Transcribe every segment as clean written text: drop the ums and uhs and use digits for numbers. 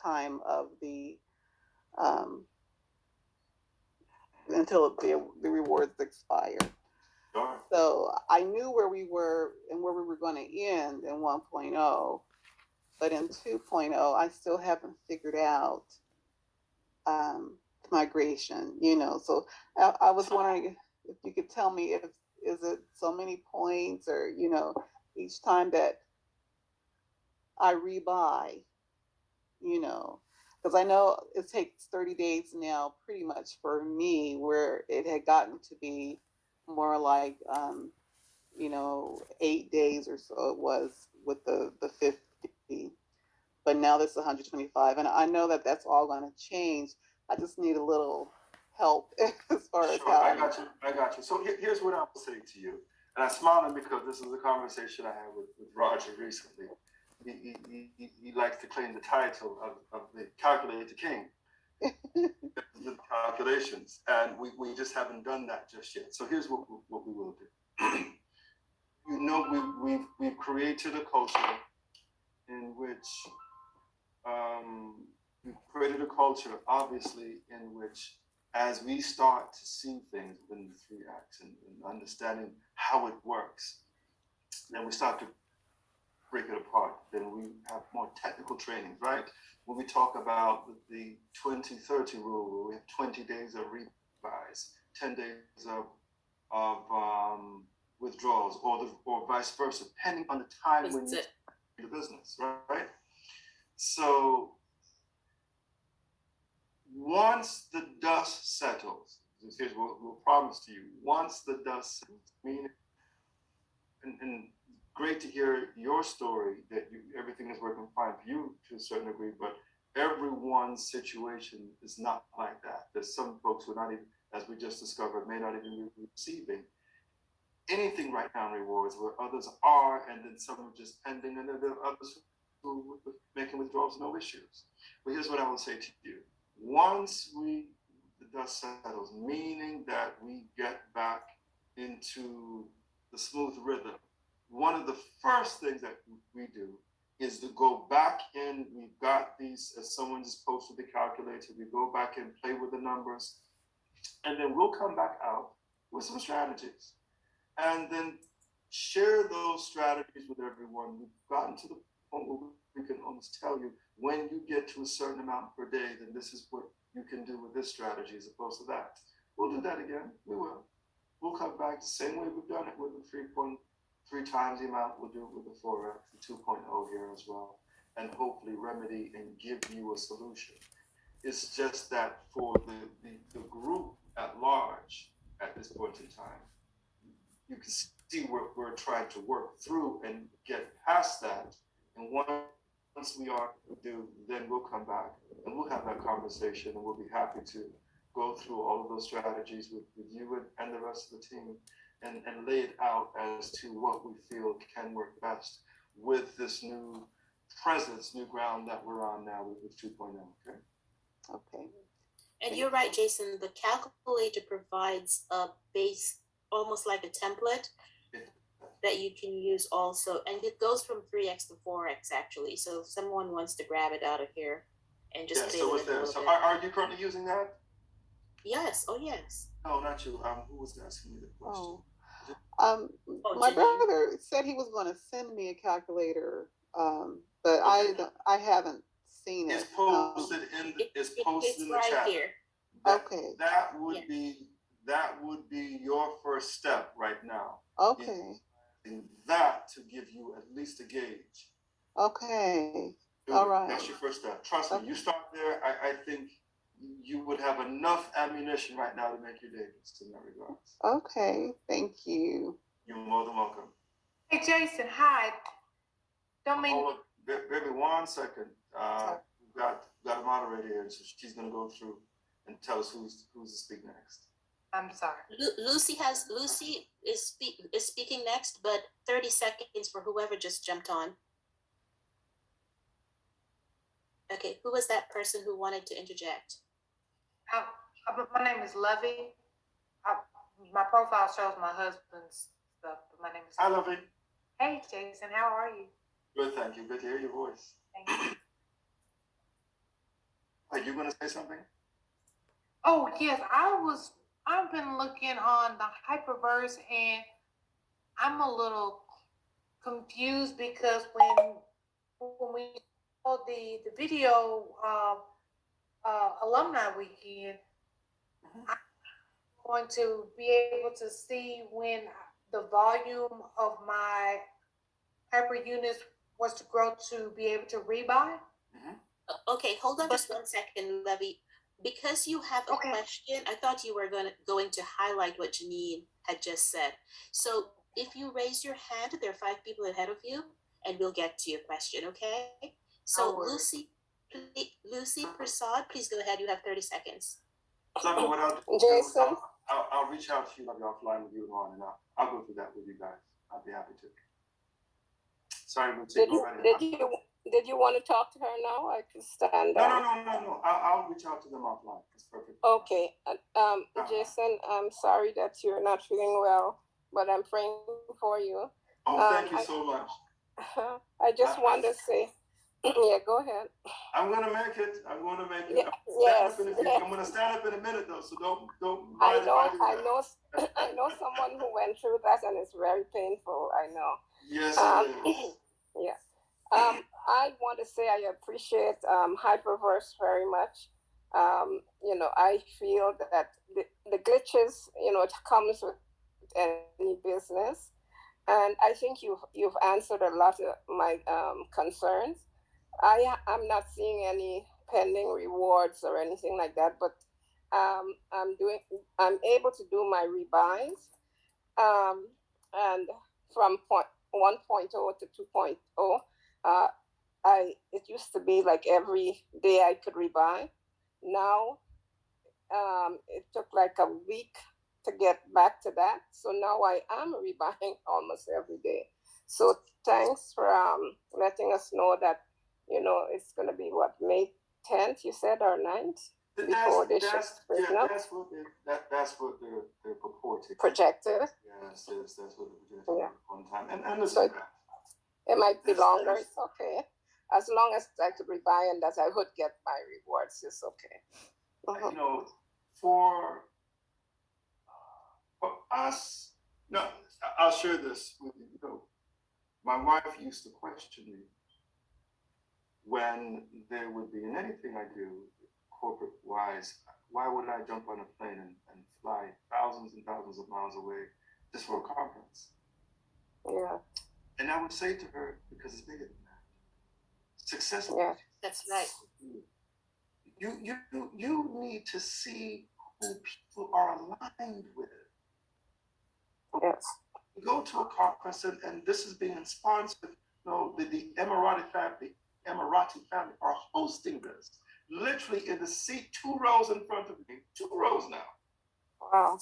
time of the until the rewards expire. Sure. So I knew where we were and where we were going to end in 1.0, but in 2.0, I still haven't figured out migration. So I was wondering if you could tell me if is it so many points, or each time that I rebuy, because I know it takes 30 days now, pretty much for me, where it had gotten to be more like 8 days or so it was with the 50, but now this is 125, and I know that that's all going to change. I just need a little help as far as Sure, how I got you. So here's what I will say to you, and I'm smiling because this is a conversation I had with Roger recently. He likes to claim the title of the calculator king. The calculations, and we just haven't done that just yet. So here's what we will do. We've created a culture in which we've created a culture, obviously, in which as we start to see things within the 3 acts and understanding how it works, then we start to break it apart. Then we have more technical trainings, right? When we talk about the 20-30 rule, where we have 20 days of revise, 10 days of withdrawals, or vice versa, depending on the time when you do the business, right? So once the dust settles, here's what we'll promise to you. Once the dust settles, meaning, and great to hear your story that everything is working fine for you to a certain degree, but everyone's situation is not like that. There's some folks who are not even, as we just discovered, may not even be receiving anything right now in rewards, where others are, and then some are just pending, and then there are others who are making withdrawals, no issues. But here's what I will say to you. Once the dust settles, meaning that we get back into the smooth rhythm, one of the first things that we do is to go back in. We've got these, as someone just posted the calculator, we go back and play with the numbers, and then we'll come back out with some strategies and then share those strategies with everyone. We've gotten to the point where we can almost tell you, when you get to a certain amount per day, then this is what you can do with this strategy as opposed to that. We'll do that again. We will. We'll come back the same way we've done it with the 3.3 times the amount. We'll do it with the 4X, the 2.0 here as well, and hopefully remedy and give you a solution. It's just that for the group at large at this point in time, you can see what we're trying to work through and get past that. And once we are due, then we'll come back and we'll have that conversation, and we'll be happy to go through all of those strategies with you and the rest of the team, and lay it out as to what we feel can work best with this new presence, new ground that we're on now with 2.0. Okay. Okay. And you're right, Jason. The calculator provides a base, almost like a template that you can use also. And it goes from 3X to 4X, actually. So if someone wants to grab it out of here and just play with it a little so bit. are you currently using that? Yes. Oh, yes. No, not you. Who was asking me the question? My brother said he was going to send me a calculator, but okay. I haven't seen it. It's posted posted in the right chat. Here. Okay. That would be your first step right now. Okay. In that to give you at least a gauge. Okay. All right. That's your first step. Trust me. You start there. I think you would have enough ammunition right now to make your debut in that regard. Okay. Thank you. You're more than welcome. Hey, Jason. Hi. Don't mean. Hold on, baby, 1 second. We've got a moderator here, so she's going to go through and tell us who's to speak next. I'm sorry. Lucy is speaking next, but 30 seconds for whoever just jumped on. Okay, who was that person who wanted to interject? My name is Lovey. My profile shows my husband's stuff, but my name is. Hi, Lovey. Hey, Jason. How are you? Good, thank you. Good to hear your voice. Thank you. Are you going to say something? Oh yes, I've been looking on the hyperverse and I'm a little confused because when we saw the video alumni weekend, I'm going to be able to see when the volume of my hyper units was to grow to be able to rebuy. Okay, hold on just 1 second, Levy. Because you have a Okay. question, I thought you were going to highlight what Janine had just said. So if you raise your hand, there are 5 people ahead of you, and we'll get to your question, okay? So No worries. Lucy Prasad, please go ahead. You have 30 seconds. Lovely, what I'll do, Jason? I'll reach out to you, Lovely, offline with you and on, and I'll go through that with you guys. I'll be happy to. Sorry, Lucy, Did go you, right did ahead. you, did you want to talk to her now? I can stand down. No. I'll reach out to them offline. It's perfect. Okay. Jason, I'm sorry that you're not feeling well, but I'm praying for you. Oh, thank you so much. I just want to say, yeah, go ahead. I'm gonna make it. I'm gonna make it. Yeah, yes. I'm gonna stand up in a minute though, so don't. I know someone who went through that, and it's very painful. I know. Yes, it is. Yeah. I want to say I appreciate Hyperverse very much. I feel that the glitches, it comes with any business, and I think you've answered a lot of my concerns. I'm not seeing any pending rewards or anything like that, but I'm able to do my rebuys, and from 1.0 to 2.0, it used to be like every day I could rebuy. Now it took like a week to get back to that. So now I am rebuying almost every day. So thanks for letting us know that, it's going to be May 10th, you said, or 9th? Before they ship spring up? That's what they're purporting. Projected? Yes, that's what the projection on time. And listen, So it might be longer, it's okay. As long as I could rebuy and that I would get my rewards, it's okay. For us, no, I'll share this with you. My wife used to question me when there would be in anything I do, corporate wise, why would I jump on a plane and fly thousands and thousands of miles away just for a conference? Yeah. And I would say to her, because it's bigger than that. Success. Yeah. That's right. You need to see who people are aligned with. Yes. You go to a conference and this is being sponsored. The Emirati family are hosting this. Literally in the seat, 2 rows in front of me, 2 rows now. Wow.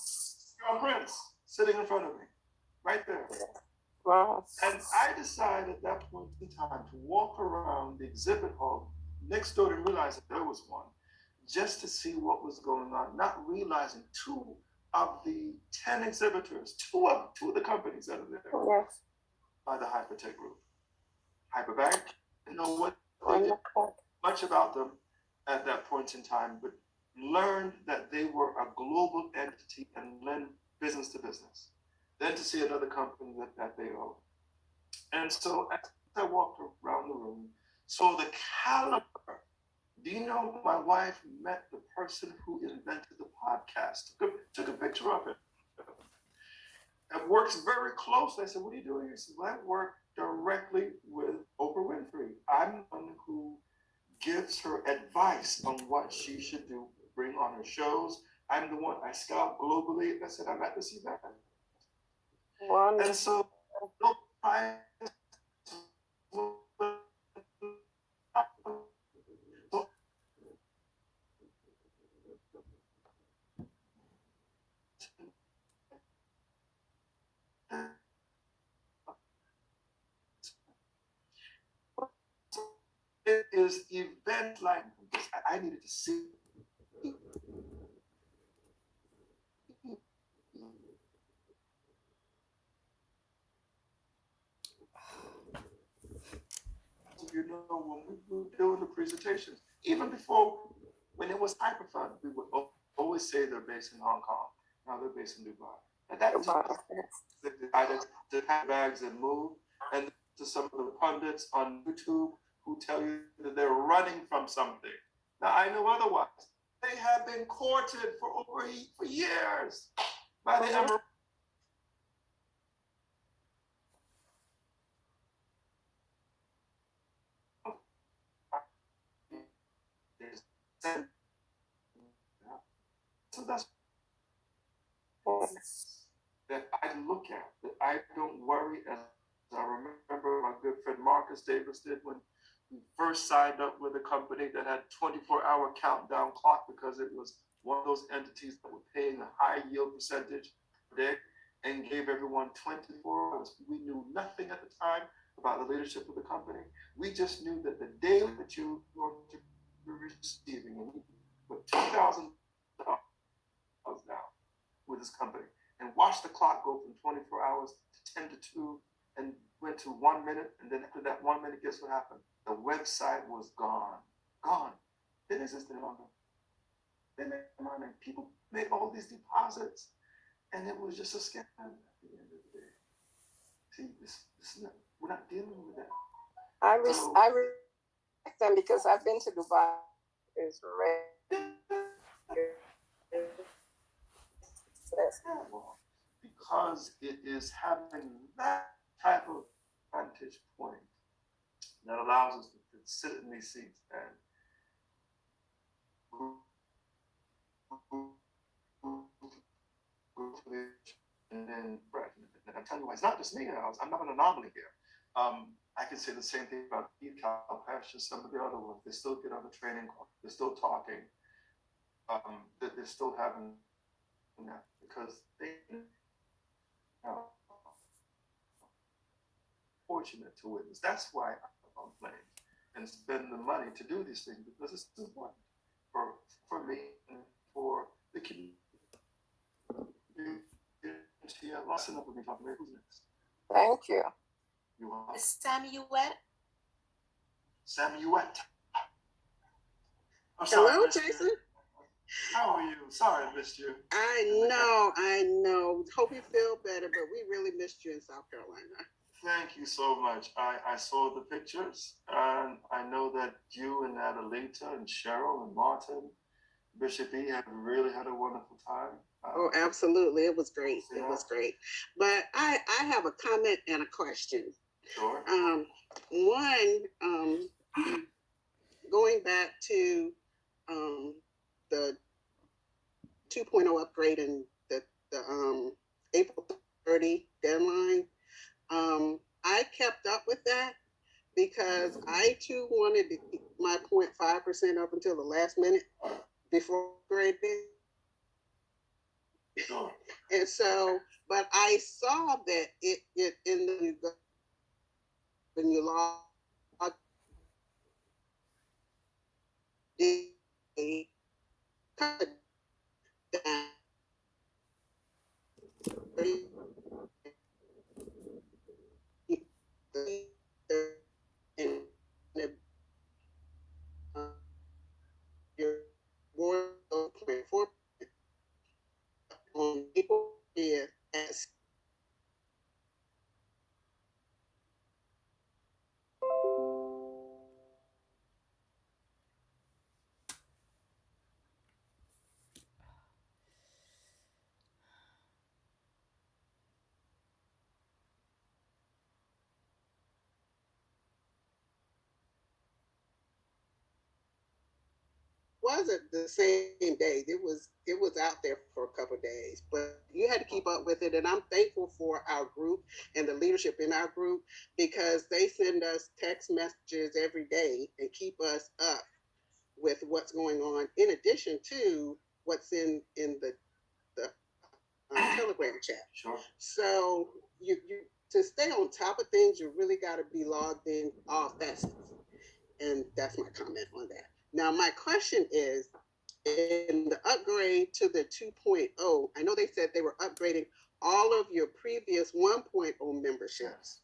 Your prince sitting in front of me, right there. Wow. And I decided at that point in time to walk around the exhibit hall next door and realize that there was one, just to see what was going on, not realizing 2 of the 10 exhibitors, two of the companies that are there, Yes. by the Hypertech Group. Hyperbank, didn't know what they did much about them at that point in time, but learned that they were a global entity and lend business to business. Then to see another company that they own. And so as I walked around the room, saw the caliber. Do you know my wife met the person who invented the podcast? Took a picture of it. It works very closely. I said, what are you doing? He said, well, I work directly with Oprah Winfrey. I'm the one who gives her advice on what she should do, bring on her shows. I'm the one I scout globally. I said, I'm at this event. Wonderful. And so, it is events like this. I needed to see. When we were doing the presentations, even before when it was Hyperfund, we would always say they're based in Hong Kong. Now they're based in Dubai. And that's they decided to pack bags and move. And to some of the pundits on YouTube who tell you that they're running from something. Now I know otherwise. They have been courted for years by the Emirates. So that's that I look at, that I don't worry, as I remember my good friend Marcus Davis did when he first signed up with a company that had 24-hour countdown clock because it was one of those entities that were paying a high yield percentage per day and gave everyone 24 hours. We knew nothing at the time about the leadership of the company. We just knew that the day that you were going to be receiving, and we put $2,000 now with this company, and watch the clock go from 24 hours to 10 to 2 and went to 1 minute. And then after that 1 minute, guess what happened? The website was gone. Didn't exist any longer. They made money. People made all these deposits, and it was just a scam at the end of the day. See, we're not dealing with that. I respect them because I've been to Dubai. It's because it is having that type of vantage point that allows us to sit in these seats and then I'm telling you, it's not just me. I'm not an anomaly here. I can say the same thing about Eatit, some of the other ones. They still get on the training course. They're still talking. They're still having that because they are fortunate to witness. That's why I'm on planes and spend the money to do these things because it's important for me and for the community. Listen up with me, talking about who's next. Thank you. You are Samuette. Samuette. I'm Hello, sorry, Jason. How are you? Sorry I missed you. I know. Hope you feel better, but we really missed you in South Carolina. Thank you so much. I saw the pictures, and I know that you and Adelita and Cheryl and Martin, Bishop E have really had a wonderful time. Oh, absolutely. It was great. Yeah. It was great. But I have a comment and a question. Sure. One, going back to the 2.0 upgrade and the April 30 deadline, I kept up with that because I too wanted to keep my 0.5% up until the last minute before upgrading. Sure. And so, but I saw that it in the when you log a cut down and your board 0.4 on April as wasn't the same day. It was out there for a couple of days, but you had to keep up with it. And I'm thankful for our group and the leadership in our group because they send us text messages every day and keep us up with what's going on. In addition to what's in the Telegram chat. Sure. So you to stay on top of things, you really got to be logged in all facets. And that's my comment on that. Now, my question is, in the upgrade to the 2.0, I know they said they were upgrading all of your previous 1.0 memberships.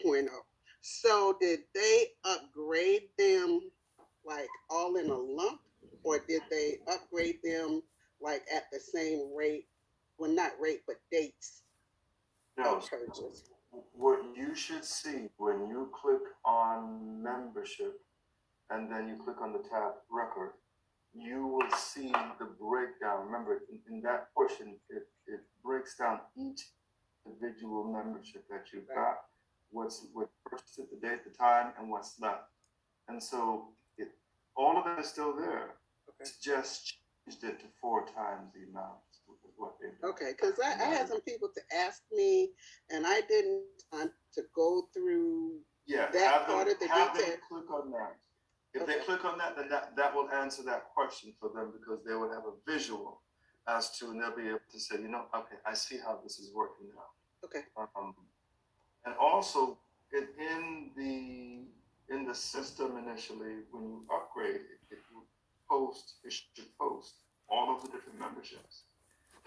2.0. So did they upgrade them like all in a lump, or did they upgrade them like at the same rate? Well, not rate, but dates No, of purchase. what you should see when you click on membership and then you click on the tab record, you will see the breakdown. Remember, in that portion, it breaks down each individual membership that you've got, what's purchased at the date, the time, and what's left. And so all of that is still there. Okay. It's just changed it to 4 times the amount is what they've done. Okay, because I had some people to ask me, and I didn't want to go through that part of the have detail. them click on that. If they click on that, then that will answer that question for them, because they would have a visual as to, and they'll be able to say, okay, I see how this is working now. Okay. And also in the system initially, when you upgrade, it should post all of the different memberships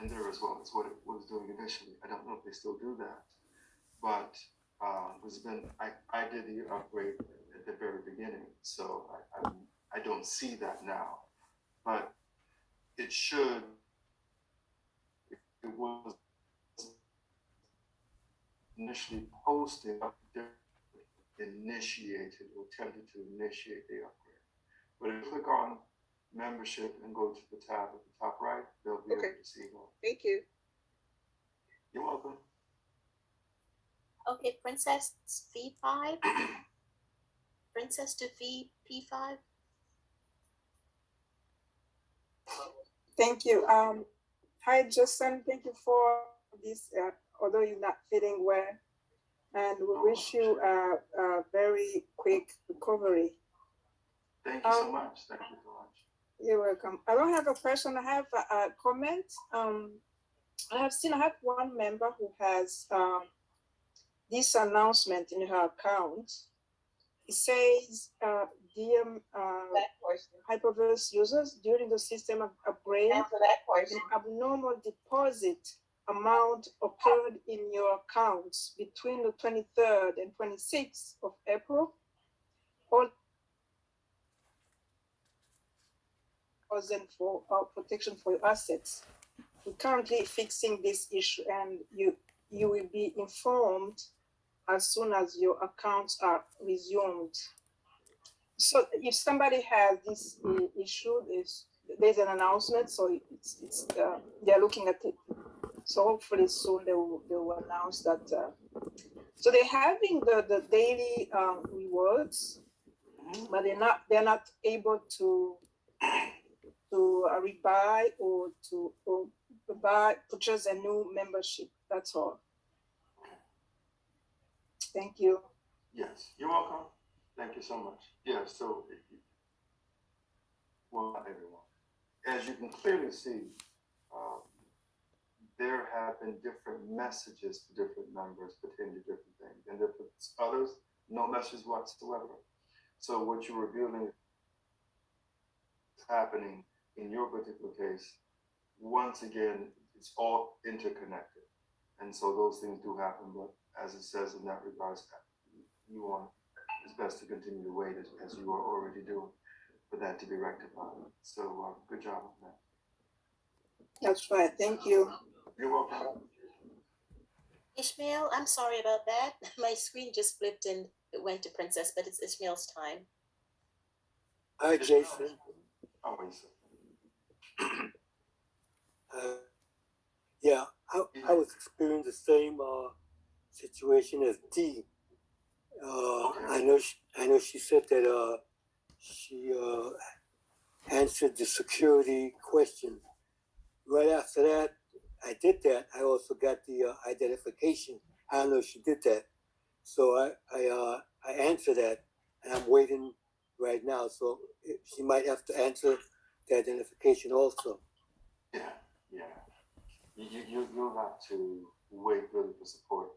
in there as well. That's what it was doing initially. I don't know if they still do that, but I did the upgrade at the very beginning, so I don't see that now, but it should. It was initially posted, initiated or attempted to initiate the upgrade. But if you click on membership and go to the tab at the top right, they'll be able to see it all. Thank you. You're welcome. Okay, Princess V5. Princess to P5. Thank you. Hi, Justin. Thank you for this, although you're not feeling well. And we wish you a very quick recovery. Thank you so much. Thank you so much. You're welcome. I don't have a question. I have a comment. I have one member who has this announcement in her account. It says, dear hyperverse users, during the system upgrade, an abnormal deposit amount occurred in your accounts between the 23rd and 26th of April. All for protection for your assets. We're currently fixing this issue, and you will be informed as soon as your accounts are resumed. So if somebody has this issue, there's an announcement, so they're looking at it. So hopefully soon they will announce that. So they're having the daily rewards, but they're not able to rebuy or to purchase a new membership. That's all. Thank you. Yes, you're welcome. Thank you so much. Yeah, so, well, not everyone. As you can clearly see, there have been different messages to different members pertaining to different things. And there are others, no message whatsoever. So what you're revealing is happening in your particular case. Once again, it's all interconnected. And so those things do happen, but as it says in that regards, you want, it's best to continue to wait as you are already doing for that to be rectified. So good job on that. That's right. Thank you. You're welcome. Ishmael, I'm sorry about that. My screen just flipped and it went to Princess, but it's Ishmael's time. Hi, Jason. How are you, sir? Yeah, I was experiencing the same situation as Dee. I know she said that she answered the security question. Right after that, I did that. I also got the identification. I don't know if she did that. So I answered that, and I'm waiting right now. So she might have to answer the identification also. Yeah. You'll have to wait really for support.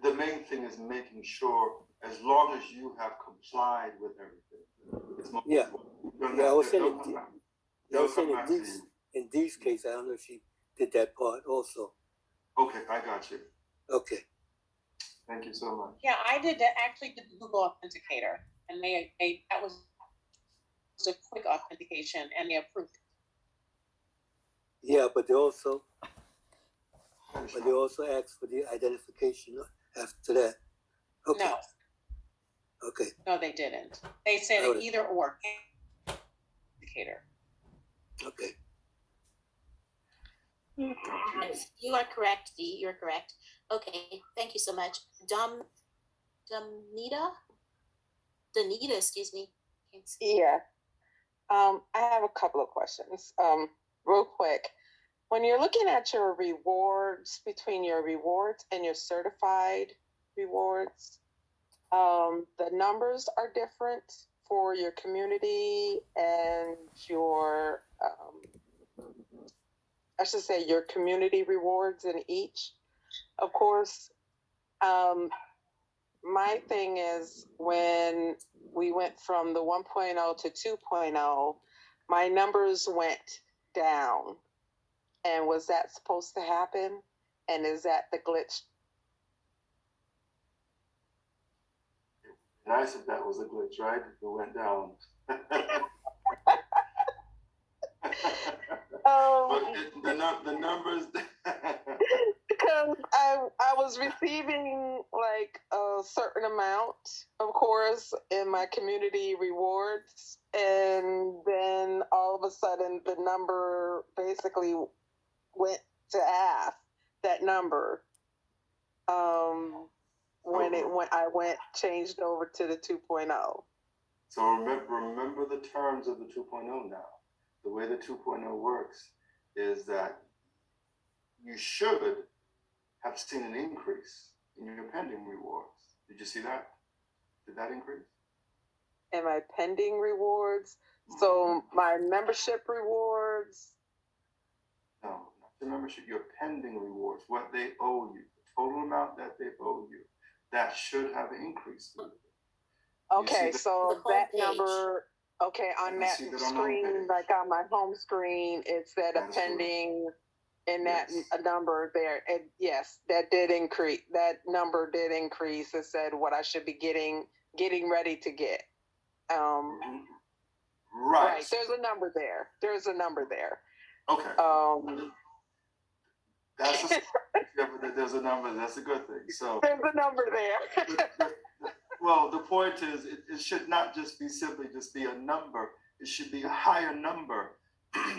The main thing is making sure, as long as you have complied with everything. Yeah. I was saying in Dee's case, I don't know if she did that part also. Okay, I got you. Okay. Thank you so much. Yeah, I did that. Actually, did the Google Authenticator, and that was a quick authentication, and they approved it. Yeah, but they also ask for the identification after that. Okay. No, Okay. no, they didn't. They said All right. either or indicator. Okay. Yes, you are correct, Dee. You're correct. Okay, thank you so much. Danita, excuse me. Can't see. Yeah. I have a couple of questions. Real quick. When you're looking at your rewards, between your rewards and your certified rewards, the numbers are different for your community and your, I should say, your community rewards in each, of course. My thing is, when we went from the 1.0 to 2.0, my numbers went down. And was that supposed to happen? And is that the glitch? Nice if that was a glitch, right? It went down. But the numbers. Because I was receiving like a certain amount, of course, in my community rewards, and then all of a sudden the number basically went to half that number. When I changed over to the 2.0. So remember the terms of the 2.0 now. The way the 2.0 works is that you should have seen an increase in your pending rewards. Did you see that? Did that increase? And my pending rewards. So my membership rewards. No, not your membership, your pending rewards, what they owe you, the total amount that they owe you, that should have increased. Okay, so that number, okay, on that screen, like on my home screen, it said a pending, and that number there, yes, that did increase. That number did increase. It said what I should be getting ready to get. Right. There's a number there. There's a number there. Okay. There's a number. That's a good thing. So there's a number there. Well, the point is, it should not just be simply just be a number. It should be a higher number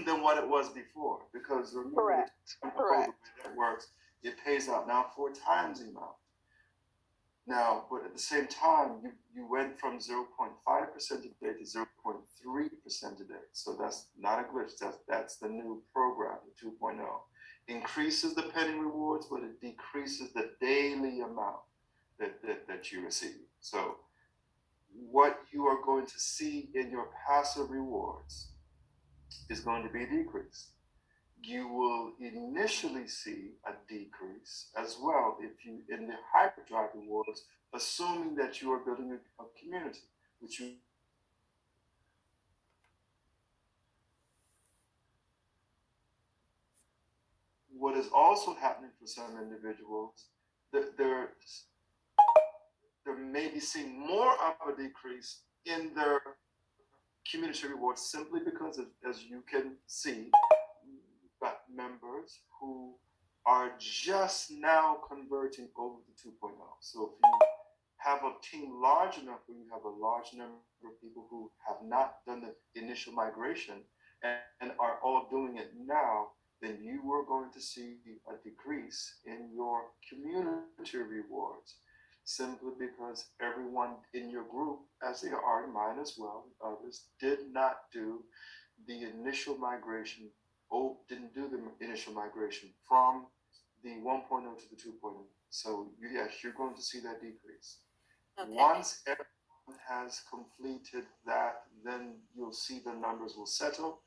than what it was before. Because remember, correct. The way that works, it pays out now 4 times the amount. Now, but at the same time, you went from 0.5% a day to 0.3% a day. So that's not a glitch. That's the new program, the 2.0. Increases the pending rewards, but it decreases the daily amount that you receive. So what you are going to see in your passive rewards is going to be a decrease. You will initially see a decrease as well if you in the hyperdrive rewards, assuming that you are building a community, which you what is also happening for some individuals, that there may be seeing more of a decrease in their community rewards simply because, as you can see, you've got members who are just now converting over to 2.0. So if you have a team large enough where you have a large number of people who have not done the initial migration and are all doing it now, then you are going to see a decrease in your community rewards, simply because everyone in your group, as they are in mine as well, others, did not do the initial migration, didn't do the initial migration from the 1.0 to the 2.0. So yes, you're going to see that decrease. Okay. Once everyone has completed that, then you'll see the numbers will settle.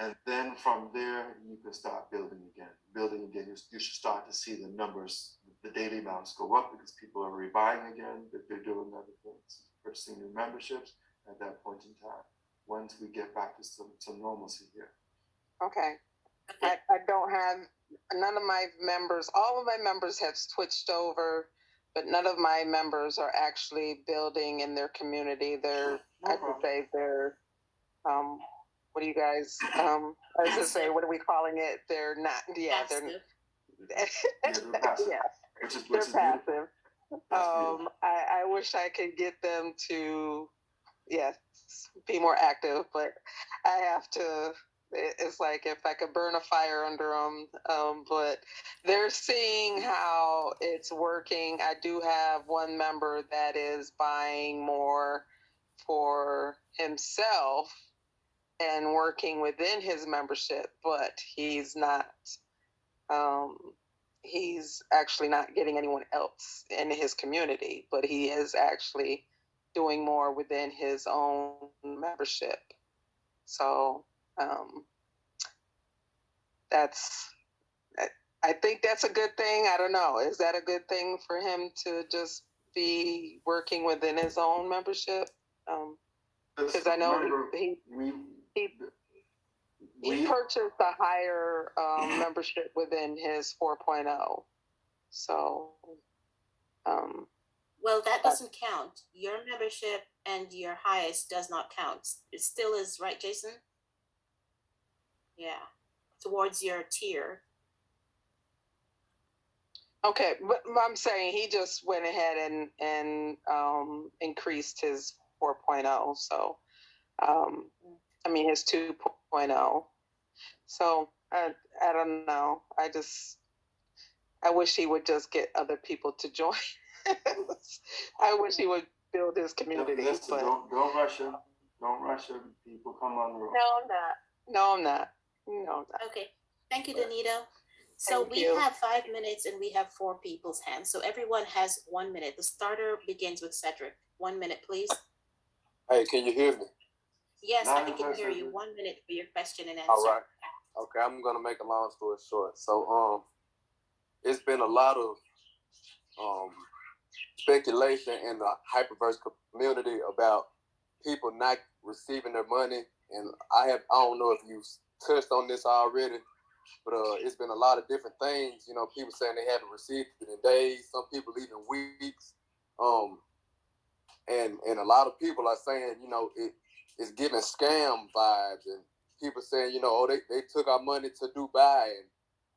And then from there, you can start building again. You should start to see the numbers, the daily amounts go up because people are rebuying again, that they're doing other things, purchasing new memberships at that point in time, once we get back to some normalcy here. Okay. I don't have, none of my members, all of my members have switched over, but none of my members are actually building in their community. They're, I would say they're what do you guys, I was gonna say, what are we calling it? They're not, yeah, Passive. They're passive. yeah, Which is they're beautiful. passive. That's beautiful. I wish I could get them to, yes, be more active, but I have to. It's like if I could burn a fire under them, but they're seeing how it's working. I do have one member that is buying more for himself and working within his membership, but he's not. He's actually not getting anyone else in his community, but he is actually doing more within his own membership. So that's, I think that's a good thing. I don't know. Is that a good thing for him to just be working within his own membership? Because I know he purchased a higher membership within his 4.0. So, well, that doesn't count. Your membership and your highest does not count. It still is, right, Jason? Yeah, towards your tier. okay, but I'm saying he just went ahead and increased his 4.0. So, I mean his 2.0. So I don't know. I wish he would just get other people to join. I wish he would build his community. Listen, but don't rush him. Don't rush him. People come on the road. No, I'm not. No, I'm not. Okay, thank you, Danito. So Thank we you. have 5 minutes and we have 4 people's hands. So everyone has 1 minute. The starter begins with Cedric. 1 minute, please. Hey, can you hear me? Yes, Now I you can guys hear are you. good. 1 minute for your question and answer. All right. Okay, I'm gonna make a long story short. So, it's been a lot of speculation in the hyperverse community about people not receiving their money, and I don't know if you've touched on this already, but it's been a lot of different things. You know, people saying they haven't received it in days. Some people even weeks. And a lot of people are saying, you know, it's giving scam vibes, and people saying, you know, oh, they took our money to Dubai,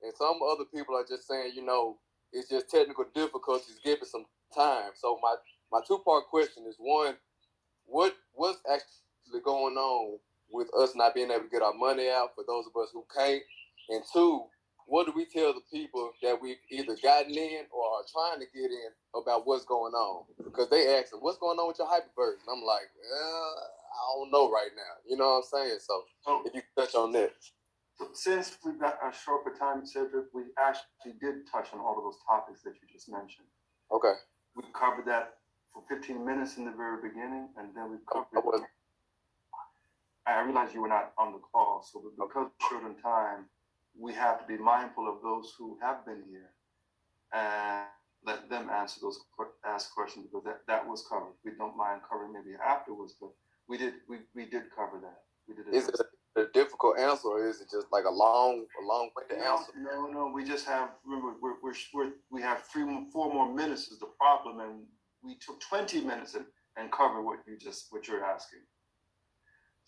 and some other people are just saying, you know, it's just technical difficulties, give it some time. So my 2-part question is, one, what's actually going on with us not being able to get our money out for those of us who can't? And 2, what do we tell the people that we've either gotten in or are trying to get in about what's going on? Because they ask, what's going on with your hyperverse? And I'm like, I don't know right now. You know what I'm saying? So if you touch on that. Since we've got a short time, Cedric, we actually did touch on all of those topics that you just mentioned. Okay. We covered that for 15 minutes in the very beginning, and then we covered I realized you were not on the call, so because of short on time, we have to be mindful of those who have been here and let them ask questions, because that was covered. We don't mind covering maybe afterwards, but we did cover that. We did. Is it a difficult answer, or is it just like a long way to answer? No. We just have, remember, we have 4 more minutes is the problem, and we took 20 minutes and covered what you're asking.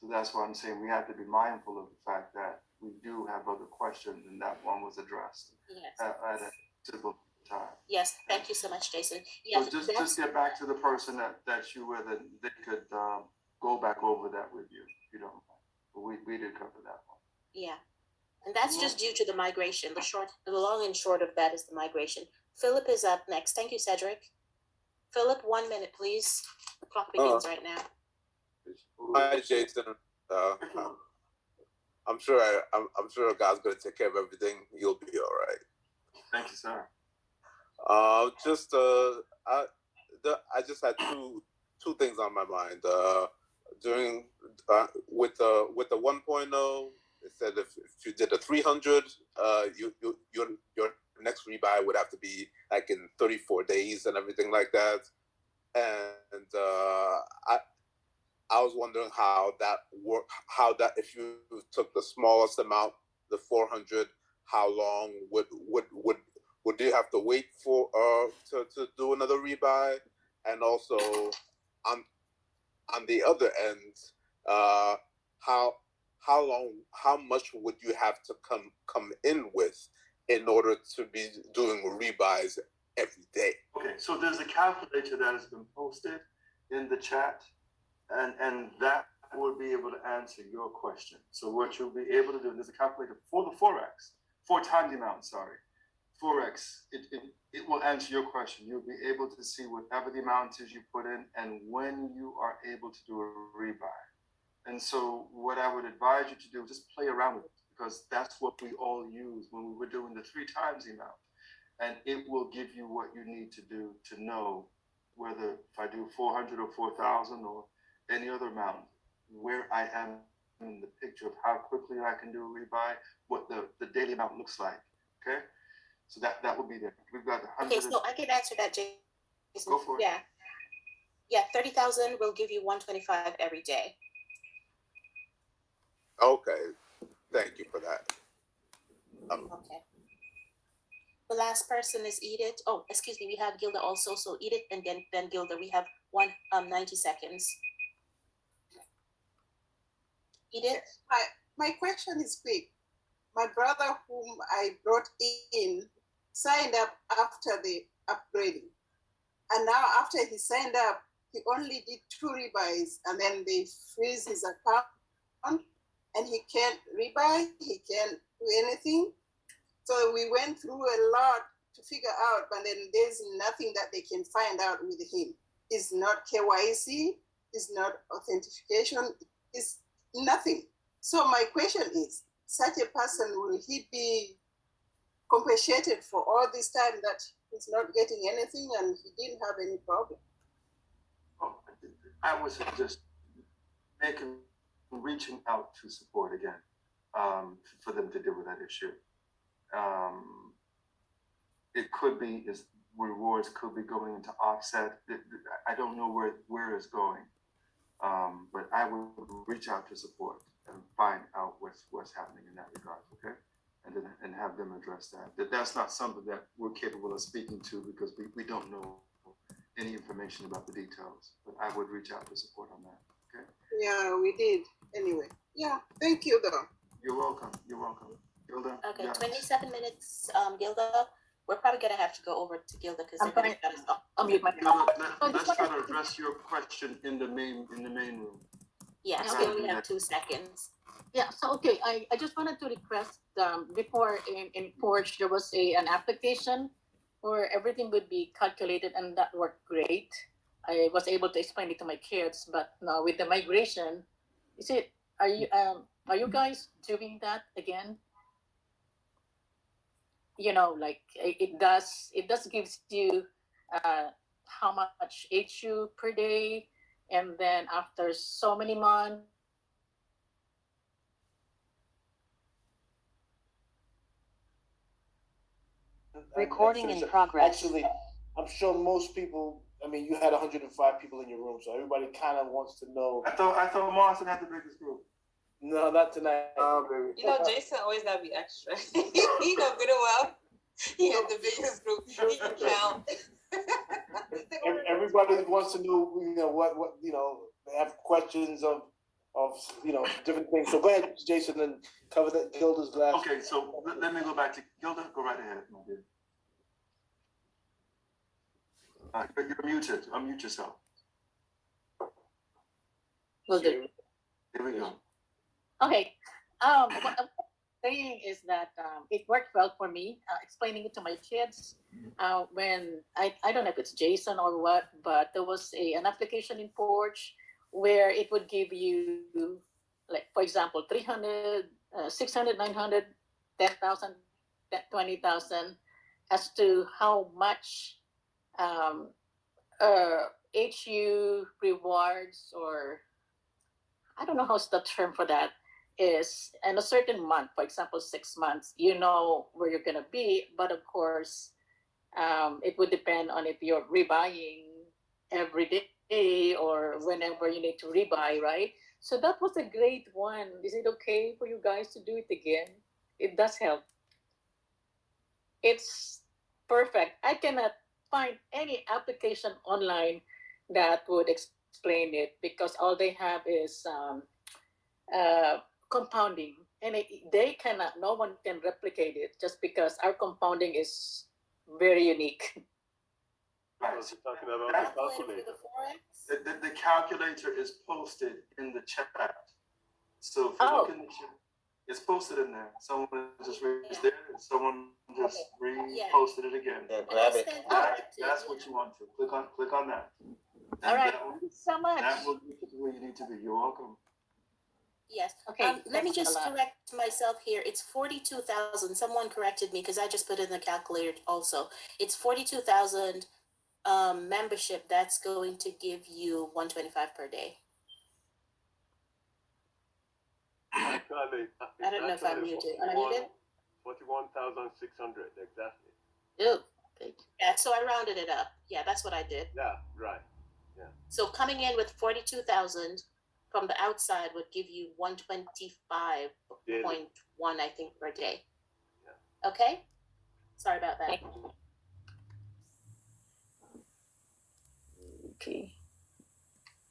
So that's why I'm saying we have to be mindful of the fact that we do have other questions, and that one was addressed at a typical time. Yes, thank you so much, Jason. Yes, so just get back to the person that you were, that they could go back over that with you, if you don't mind. But we did cover that one. Yeah, and that's just due to the migration. The long and short of that is the migration. Philip is up next. Thank you, Cedric. Philip, 1 minute, please. The clock begins right now. Hi, Jason. I'm sure God's gonna take care of everything. You'll be all right. Thank you, sir. I just had two things on my mind. During with the 1.0, it said if you did a 300, your next rebuy would have to be like in 34 days and everything like that. And I was wondering how that worked. How that, if you took the smallest amount, the 400, how long would you have to wait for to do another rebuy? And also on the other end, how much would you have to come in with in order to be doing rebuys every day? Okay, so there's a calculator that has been posted in the chat, and that will be able to answer your question. So what you'll be able to do, there's a calculator for the Forex, 4 times the amount, sorry. Forex, it will answer your question. You'll be able to see whatever the amount is you put in and when you are able to do a rebuy. And so what I would advise you to do is just play around with it, because that's what we all use when we were doing the 3 times the amount. And it will give you what you need to do to know whether if I do 400 or 4,000 or any other amount, where I am in the picture of how quickly I can do a rebuy, what the daily amount looks like. Okay? So that will be there. We've got 100. Okay, so I can answer that, Jason. Go for it. Yeah, 30,000 will give you 125 every day. Okay, thank you for that. Okay. The last person is Eatit. Oh, excuse me, we have Gilda also. So Eatit and then Gilda. We have 90 seconds. Eatit? My question is quick. My brother, whom I brought in, signed up after the upgrading. And now after he signed up, he only did 2 rebuys, and then they freeze his account, and he can't rebuy, he can't do anything. So we went through a lot to figure out, but then there's nothing that they can find out with him. It's not KYC, it's not authentication, it's nothing. So my question is, such a person, will he be compensated for all this time that he's not getting anything and he didn't have any problem? I would suggest reaching out to support again, for them to deal with that issue. It could be rewards could be going into offset. I don't know where it's going, but I would reach out to support and find out what's happening in that regard. Okay, and have them address that. That's not something that we're capable of speaking to, because we don't know any information about the details. But I would reach out to support on that. Okay. Yeah, we did. Anyway, yeah. Thank you, though. You're welcome. You're welcome. Gilda? Okay, Yes. 27 minutes, Gilda. We're probably gonna have to go over to Gilda because they're gonna shut us off. I'll mute my Gilda, let's try to address your question in the main room. Yeah, Okay. so we have 2 seconds. Yeah, so okay, I just wanted to request, before in Porch, there was an application where everything would be calculated, and that worked great. I was able to explain it to my kids, but now with the migration, are you guys doing that again? You know, like it does gives you how much HU per day, and then after so many months. Recording in progress. Actually, I'm sure most people, I mean, you had 105 people in your room, so everybody kind of wants to know. I thought Martin had the biggest group. No, not tonight. Oh, baby. You know, Jason always gotta be extra. He know good and well. He had the biggest group. He can count. Everybody wants to know, you know, what they have questions of different things. So go ahead, Jason, and cover that Gilda's last. Okay, so let me go back to Gilda. Go right ahead, my dear. You're muted. Unmute yourself. Will do. Here we go. Okay. What I'm saying is that it worked well for me, explaining it to my kids. When I don't know if it's Jason or what, but there was an application in Porch where it would give you, like, for example, 300, 600, 900, 10,000, 20,000, as to how much HU rewards, or I don't know how's the term for that, is in a certain month, for example, 6 months, you know where you're going to be. But of course, it would depend on if you're rebuying every day or whenever you need to rebuy, right? So that was a great one. Is it okay for you guys to do it again? It does help. It's perfect. I cannot find any application online that would explain it, because all they have is compounding, and they cannot. No one can replicate it just because our compounding is very unique. Right. So you're talking about the calculator. The calculator is posted in the chat. So if you look in the chat, it's posted in there. Someone just raised there, someone just reposted it again. Yeah, grab it. That's what you want to click on that. All right. That will, Thank you so much. that will get you to where you need to be. You're welcome. Yes. Okay. Let me thanks a just lot. correct myself here. It's 42,000. Someone corrected me because I just put it in the calculator also. It's 42,000 membership. That's going to give you 125 per day. Actually, I don't know if I'm muted. Am I muted? 41,600 exactly. Ew. Okay. Yeah, so I rounded it up. Yeah, that's what I did. Yeah, right. So coming in with 42,000 from the outside would give you 125.1, I think, per day. Yeah. Okay? Sorry about that. Okay.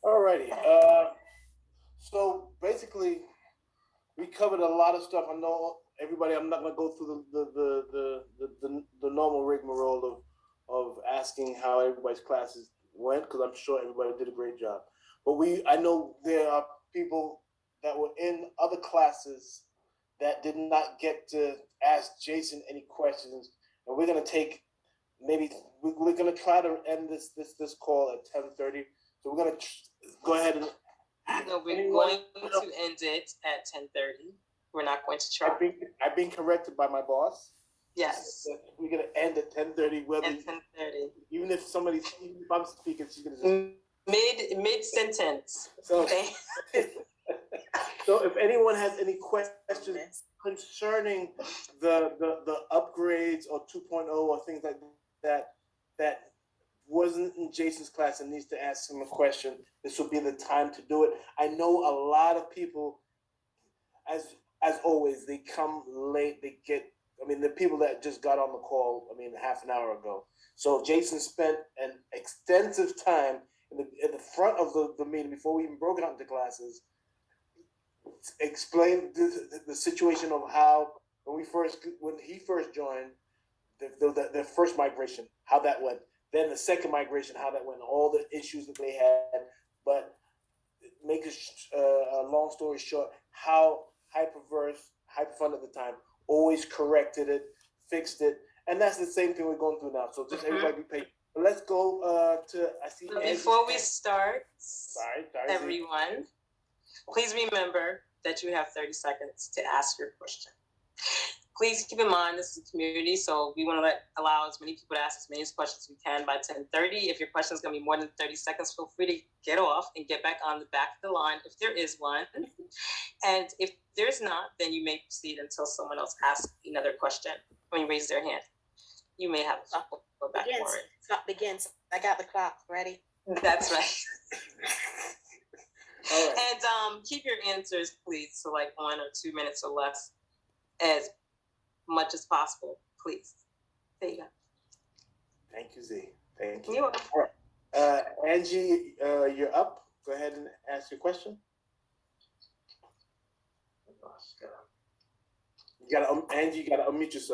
Alrighty. So basically, we covered a lot of stuff. I know everybody. I'm not going to go through the normal rigmarole of asking how everybody's classes went, because I'm sure everybody did a great job. But I know there are people that were in other classes that did not get to ask Jason any questions, and we're going to take we're going to try to end this call at 10:30. So we're going to go ahead and. No, we're going to end it at 10:30. We're not going to try. I've been corrected by my boss. Yes. We're gonna end at 10:30. Whether at 10:30. Even if I'm speaking, she's gonna just mid sentence. So, okay. So if anyone has any questions concerning the upgrades or 2.0 or things like that wasn't in Jason's class and needs to ask him a question, this will be the time to do it. I know a lot of people, as always, they come late. The people that just got on the call, half an hour ago. So Jason spent an extensive time in the front of the meeting before we even broke it out into classes, explained the situation of how when he first joined, the first migration, how that went. Then the second migration, how that went, all the issues that they had. But make a long story short, how Hyperfund at the time always corrected it, fixed it, and that's the same thing we're going through now. So just everybody be patient. But let's go to I see. So before we start, sorry, everyone, please remember that you have 30 seconds to ask your question. Please keep in mind this is a community, so we want to allow as many people to ask as many questions as we can by 10:30. If your question is going to be more than 30 seconds, feel free to get off and get back on the back of the line if there is one. And if there's not, then you may proceed until someone else asks another question when you raise their hand. You may have to go back for it. Clock begins. I got the clock ready. That's right. All right. And keep your answers, please, so like 1 or 2 minutes or less, as much as possible, please. There you go. Thank you, Z. Thank you. You're welcome. Angie, you're up. Go ahead and ask your question. Angie, you gotta unmute yourself.